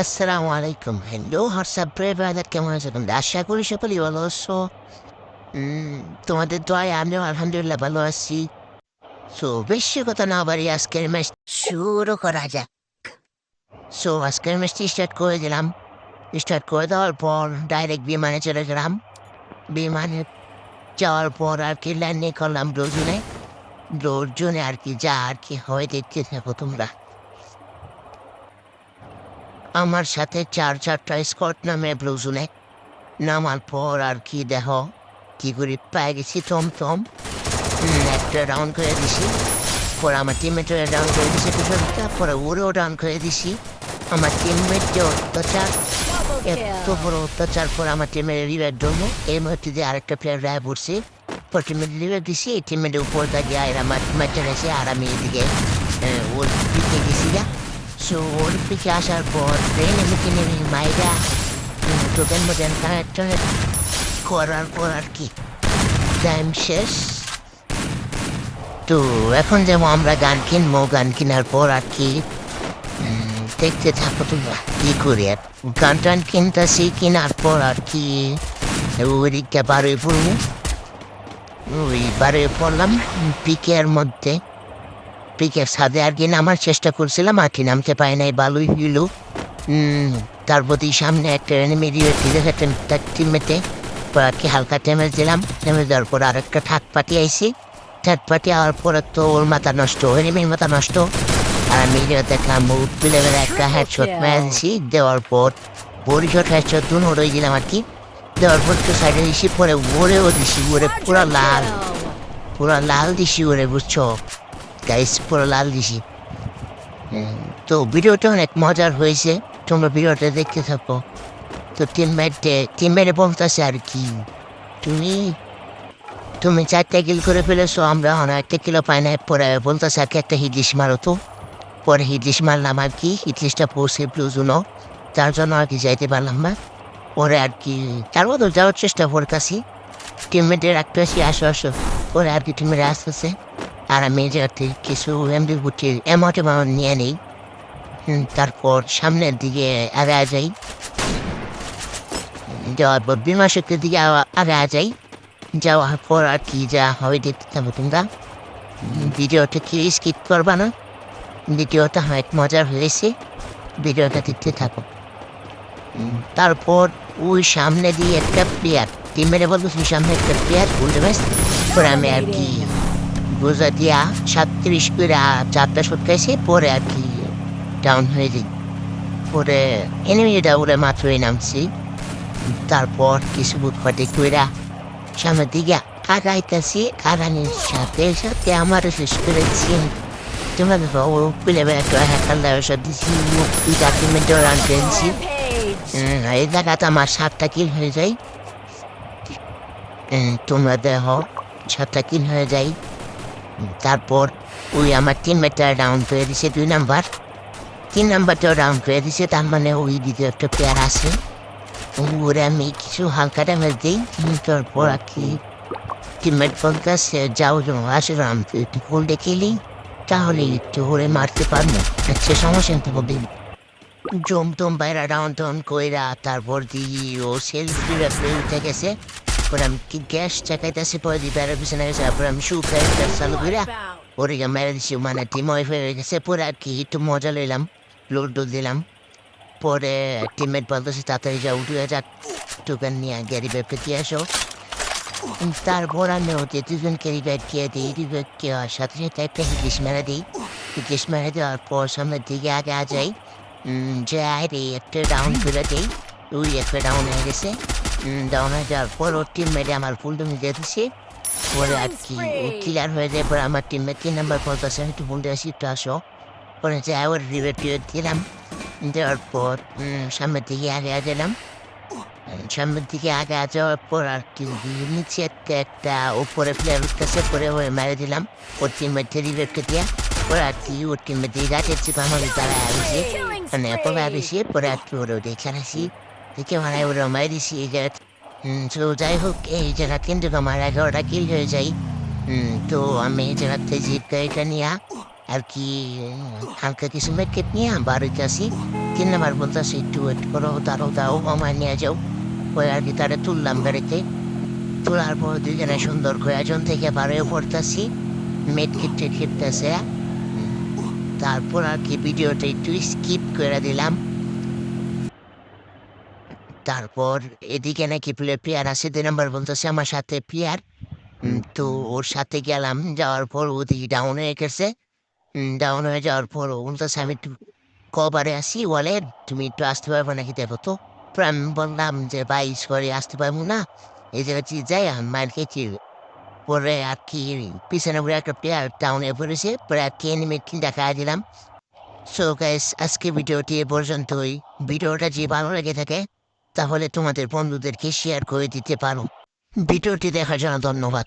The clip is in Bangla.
আসসালামু আলাইকুম। হ্যালো হোয়াটসঅ্যাপ ব্রাদার, কেমন আছো তোমরা? আশা করি সকলেই ভালো আছো। উম, তোমাদের দোয়ায় আমিও আলহামদুলিল্লাহ ভালো আছি। বেশি কথা না বাড়িয়ে আজকের ম্যাচ শুরু করা যাক। আজকের ম্যাচটি স্টার্ট করে দেওয়ার পর ডাইরেক্ট বিমানে চলে গেলাম। বিমানে যাওয়ার পর আর কি ল্যান্ডিং করলাম ব্রোজনে। ব্রোজনে আর কি যা আর কি হয় দেখতে থাকো তোমরা। আমার সাথে চারটা স্কট নামে ব্লুজনে নামার পর আর কি দেখো কি করে পেয়ে গেছি থম একটা রাউন্ড করে দিছি। পরে আমার টিমমেটের রাউন্ড করে দিছি পিছনটা, পরে ওরেও রাউন্ড করে দিছি। আমার টিমমেট যে অত্যাচার, এত বড় অত্যাচার পরে আমার টিমের রিভাইভ জন্য এই মুহূর্তে যে আরেকটা প্লেয়ার রায় পড়ছে। পর টিমের রিভাইভ দিছি, এই টিমের উপর দাঁড়িয়ে আর আমার ম্যাচটা গেছে আর আমি এদিকে ওর পিকে গেছি গা। ওর পিকে আসার পর ট্রেন এমনি নেমে মাইরা টোকেন মোটেন কানেক্টর করার পর আর কি টাইম শেষ। তো এখন যেমন আমরা গান কিনবো, গান কেনার পর আর কি দেখতে থাকো তোমরা কি করে আর গান টান কিনতেছি। কেনার পর আর কি ওইদিকটা বারোয় পড়বো। ওই বারোয় পড়লাম পিকের মধ্যে, পিকের সাথে আর কি নামার চেষ্টা করছিলাম আর কি নামতে পাই নাই, ভালোই হইল। তার প্রতি সামনে একটা এনিমি তার টিমমেটে আর কি হালকা ড্যামেজ দিলাম। ড্যামেজ দেওয়ার পর আরেকটা থার্ড পার্টি আইসি। থার্ড পার্টি আওয়ার পরে তো ওর মাথা নষ্ট, এনিমির মাথা নষ্ট। আর আমি দেখলাম প্লেয়ারের একটা হেডশট মেরে দিছি। দেওয়ার পর বড়িশট হেডশট দুন হয়ে দিলাম আর কি। দেওয়ার পর তো সাইডে দিছি, পরে ওরেও দিছি, ওরে পুরা লাল দিছি ওরে, বুঝছো গাইস, পুরো লাল দিছি। তো ভিডিওটা অনেক মজার হয়েছে, তোমরা ভিডিওটা দেখতে থাকো। তো টিমমেটে বলতেছে আর কি তুমি তুমি 4টা কিল করে ফেলেছো, আমরা একটা কিলো পাই না। পরে বলতেছে আর কি একটা হিটলিশ মারো। তো পরে হিটলিশ মারলাম আর কি, হিটলিশটা পৌঁছে ব্লুজুনো, তার জন্য আর কি যাইতে পারলাম না। পরে আর কি তার মতো যাওয়ার চেষ্টা করতেছি, টিমমেটের একটা আসো পরে আর কি টিমমেট আসতেছে। আর আমি জায়গাতে কিছু এমডি বুটির এমটে নিয়ে নেই। তারপর সামনের দিকে আগে যাই, যাওয়ার পর বিমা শক্তির দিকে আগে যাই। যাওয়ার পর আর কি যা হয় দেখতে থাকবো তোমরা। ভিডিওটা কি স্কিপ করবা না, ভিডিওটা অনেক মজার হয়েছে, ভিডিওটা দেখতে থাকো। তারপর ওই সামনে দিয়ে একটা প্লেয়ার টিমের বলবো, সামনে একটা প্লেয়ার উল্টে বেশ পরে আমি আর কি বোঝা দিয়া 37 করে 4টা শট খাইছি। পরে আর কি ডাউন হয়ে যাই। পরে এনিমিটা উড়ে মাত্রই নামছি। তারপর কিছু বুটফাটি কইরা সামনের দিকে আগাইতেছি, আগানির সাথে সাথে আমার শেষ করেছি। তোমরা দেখো ও প্লেবে একটা হ্যাকার সব দিচ্ছি, দুইটা টিমের রান পেয়েছি। এই জায়গাতে আমার 7টা কিল হয়ে যায়। তোমরা দেখো 7টা কিল হয়ে যায়। তারপর ওই আমার টিমমেটটা রাউন্ড করে দিছে 2 নাম্বার, 3 নাম্বারটাও রাউন্ড করে দিছে। তার মানে ওই দ্বিতীয় একটা প্লেয়ার আছে, ওরে আমি কিছু হালকা ড্যামেজ দিই। তারপর আর কি টিমমেট বলতেছে যাও আসলাম একটু গোল্ডে খেলি, তাহলে একটু ওরে মারতে পারবো। আচ্ছা সমস্যা তো বলবি জমটম বাইরা রাউন্ড টাউন কইরা তারপর দিয়ে ও সেলফি উঠে গেছে। পরে আমি কি গ্যাস চাকাইতেছি, পরে দিয়ে বেড়ার পিছনে গেছে। তারপরে আমি শুকাই চালু কইরা ওরে মেরে দিছি, মানে টিম ওয়াইফ হয়ে গেছে। পরে আর কি একটু মজা লইলাম, লুডো দিলাম। পরে টিমমেট বলতেছে তাড়াতাড়ি যা উঠে যাক, টোকেন নিয়ে গ্যারি ব্যাপে দিয়ে আসো। তারপর আমি ওদের দুজনকে রিভাইভ দিয়ে দিই, রিভাইভ দেওয়ার সাথে সাথে একটা হিটিশ মেরে দিই। হিটিশ মেরে দেওয়ার পর সামনের দিকে আগে যাই, যে আরে একটা ডাউন করে দিই। ওই একটা ডাউন হয়ে গেছে। ডাউন হয়ে যাওয়ার পর ওর টিমমেটে আমার ফুল ডুমি দিয়ে দিচ্ছে। পরে আর কি ও ক্লিয়ার হয়ে যায়। পরে আমার টিমমেট 3 নাম্বার বলতেছে একটু বলতে আসি, একটু আসো। পরে যাই ওর রিভাইভ দিলাম। দেওয়ার পর সামনের দিকে আগে গেলাম। সামনের দিকে আগে যাওয়ার পর আর কি নিচে একটা উপরে প্লেয়ার উঠতেছে, পরে ওই মেরে দিলাম ওর টিমমেটে রিভাইভকে দিয়া। পরে আর কি ওর টিমমেট গাছের আমাদের তারা আসে, মানে পরে আসে। পরে আর কি ওরা দেখে আসি, দেখে মানে ওরা মেরে দিছি এই জায়গা। তো যাই হোক এই জায়গা কিন্তু আমার 11টা কিল হয়ে যায়। তো আমি এই জায়গাতে জিপ গাড়িটা নিয়ে আর কি হালকা কিছু মেটকেট নিয়ে বাড়িতে আসি। 3 নাম্বার বলতেছি একটু ওয়েট করো, দাও আমার নিয়ে যাও। ওই আর কি তারা তুললাম গাড়িতে। তোলার পর দুজনে সুন্দর করে একজন থেকে বাড়িও পড়তেছি, মেটকেট খেপতেছে। তারপর আর কি ভিডিওটা একটু স্কিপ করে দিলাম। তারপর এদিকে নাকি প্লেয়ার আছে, 2 নাম্বার বলতেছে আমার সাথে প্লেয়ার। তো ওর সাথে গেলাম, যাওয়ার পর ওদিকে ডাউন হয়ে গেছে। ডাউন হয়ে যাওয়ার পর ও বলতেছে আমি একটু কবারে আসি, বলে তুমি একটু আসতে পারবো নাকি দেখো তো। তো আমি বললাম যে ভাই সরি আসতে পারবো না, এই জায়গায় যাই আমি মার খেয়েছি। পরে আর কি পিছনে ঘুরে একটা প্লেয়ার ডাউনে পড়েছে, পরে আর কি এনিমেট দেখা দিলাম। সো গাইস, আজকে ভিডিওটি এ পর্যন্তই। ভিডিওটা যে ভালো লেগে থাকে তাহলে তোমাদের বন্ধুদেরকে শেয়ার করে দিতে পারো। ভিডিওটি দেখার জন্য ধন্যবাদ।